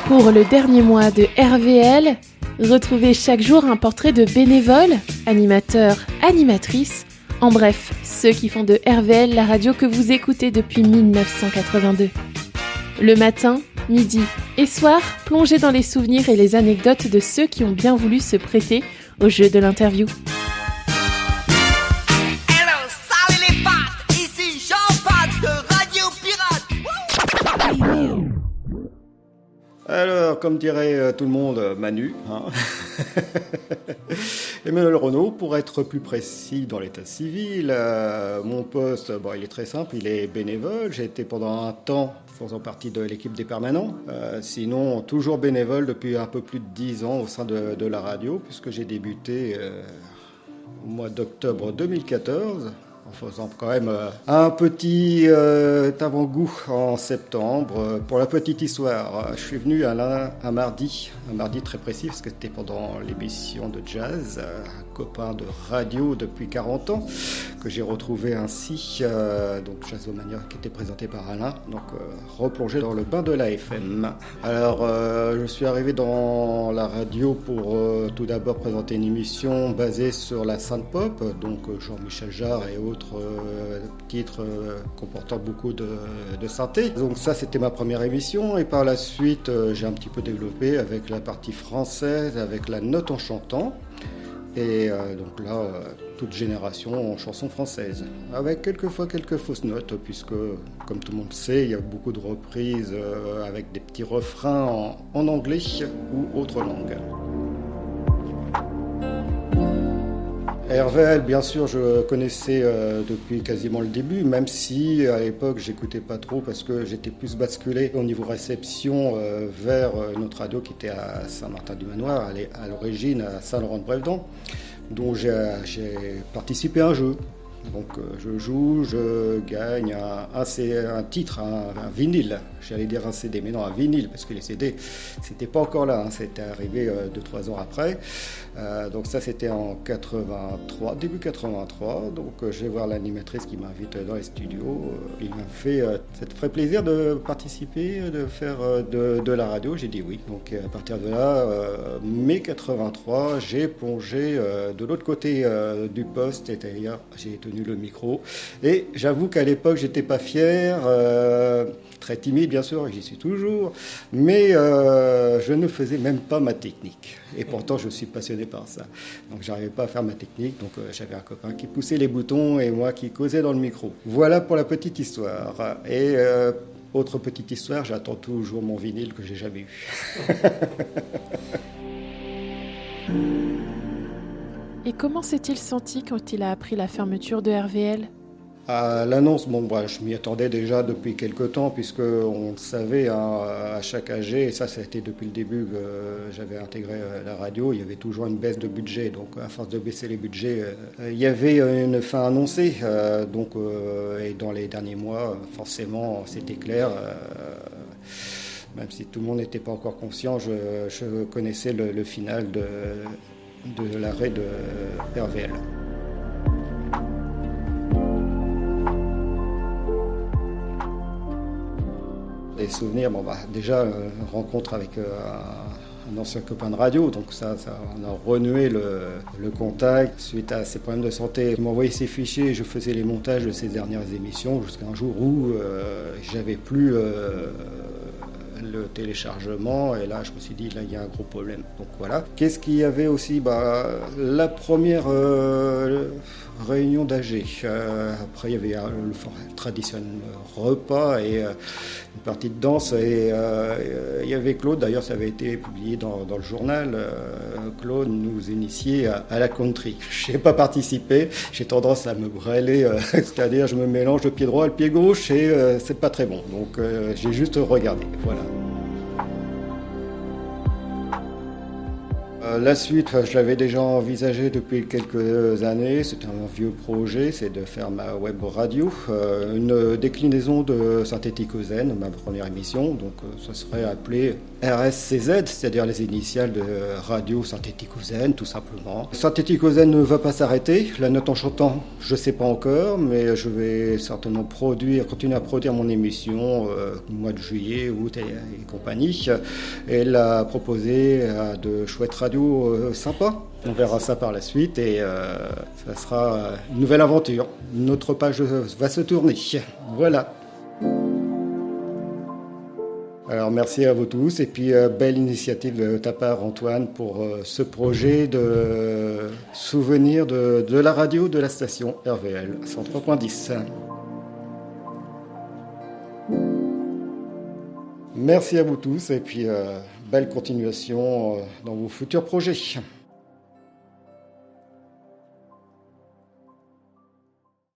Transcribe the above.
Pour le dernier mois de RVL, retrouvez chaque jour un portrait de bénévoles, animateurs, animatrices, en bref, ceux qui font de RVL la radio que vous écoutez depuis 1982. Le matin, midi et soir, plongez dans les souvenirs et les anecdotes de ceux qui ont bien voulu se prêter au jeu de l'interview. Alors, comme dirait tout le monde, Manu, hein. Emmanuel Renaud, pour être plus précis dans l'état civil, mon poste, il est très simple, il est bénévole. J'ai été pendant un temps faisant partie de l'équipe des permanents. Sinon, toujours bénévole depuis un peu plus de 10 ans au sein de la radio, puisque j'ai débuté au mois d'octobre 2014. En faisant quand même un petit avant-goût en septembre. Pour la petite histoire, je suis venu un mardi très précis, parce que c'était pendant l'émission de jazz, un copain de radio depuis 40 ans, que j'ai retrouvé ainsi, donc Jazzomania, qui était présenté par Alain, donc replongé dans le bain de la FM. Alors, je suis arrivé dans la radio pour tout d'abord présenter une émission basée sur la synth-pop, donc Jean-Michel Jarre et autres titres comportant beaucoup de synthé. Donc ça, c'était ma première émission, et par la suite, j'ai un petit peu développé avec la partie française, avec la note en chantant, et donc là, toute génération en chanson française, avec quelquefois quelques fausses notes, puisque, comme tout le monde sait, il y a beaucoup de reprises avec des petits refrains en anglais ou autre langue. RVL, bien sûr, je connaissais depuis quasiment le début, même si à l'époque j'écoutais pas trop parce que j'étais plus basculé au niveau réception vers notre radio qui était à Saint-Martin-du-Manoir, à l'origine à Saint-Laurent-de-Brévedent, dont j'ai participé à un jeu. Donc je joue, je gagne un titre, un vinyle. J'allais dire un CD, mais non, un vinyle, parce que les CD, c'était pas encore là, hein, c'était arrivé 2-3 ans après. Donc ça, c'était en 83, début 83. Donc je vais voir l'animatrice qui m'invite dans les studios. Il m'a fait, ça te ferait plaisir de participer, de faire de la radio? J'ai dit oui. Donc à partir de là, mai 83, j'ai plongé de l'autre côté du poste, c'est-à-dire j'ai tenu le micro. Et j'avoue qu'à l'époque, j'étais pas fier, très timide bien sûr, et j'y suis toujours, mais je ne faisais même pas ma technique. Et pourtant, je suis passionné par ça. Donc, j'arrivais pas à faire ma technique. Donc, j'avais un copain qui poussait les boutons et moi qui causais dans le micro. Voilà pour la petite histoire. Et autre petite histoire, j'attends toujours mon vinyle que j'ai jamais eu. Et comment s'est-il senti quand il a appris la fermeture de RVL ? À l'annonce, je m'y attendais déjà depuis quelque temps, puisqu'on le savait, hein, à chaque AG, et ça a été depuis le début que j'avais intégré la radio, il y avait toujours une baisse de budget. Donc à force de baisser les budgets, il y avait une fin annoncée. Et dans les derniers mois, forcément, c'était clair. Même si tout le monde n'était pas encore conscient, je connaissais le final de l'arrêt de RVL. Des souvenirs, déjà une rencontre avec un ancien copain de radio, donc ça on a renoué le contact suite à ses problèmes de santé. Il m'envoyait ses fichiers, je faisais les montages de ses dernières émissions jusqu'à un jour où j'avais plus le téléchargement, et là je me suis dit, là il y a un gros problème. Donc voilà. Qu'est-ce qu'il y avait aussi? La première réunion d'AG. Après il y avait le traditionnel repas et une partie de danse, et il y avait Claude, d'ailleurs ça avait été publié dans le journal. Claude nous initiait à la country. Je n'ai pas participé, j'ai tendance à me grêler, c'est-à-dire je me mélange le pied droit et le pied gauche, et c'est pas très bon. Donc j'ai juste regardé, voilà. La suite, je l'avais déjà envisagé depuis quelques années. C'est un vieux projet, c'est de faire ma web radio, une déclinaison de Synthétique-Zen, ma première émission. Donc, ça serait appelé RSCZ, c'est-à-dire les initiales de Radio Synthétique-Zen, tout simplement. Synthétique-Zen ne va pas s'arrêter. La note en chantant, je ne sais pas encore, mais je vais certainement continuer à produire mon émission au mois de juillet, août et compagnie. Elle a proposé à de chouettes radios sympas. On verra ça par la suite et ça sera une nouvelle aventure. Une autre page va se tourner. Voilà. Alors merci à vous tous et puis belle initiative de ta part Antoine pour ce projet de souvenir de la radio de la station RVL 103.10. Merci à vous tous et puis belle continuation dans vos futurs projets.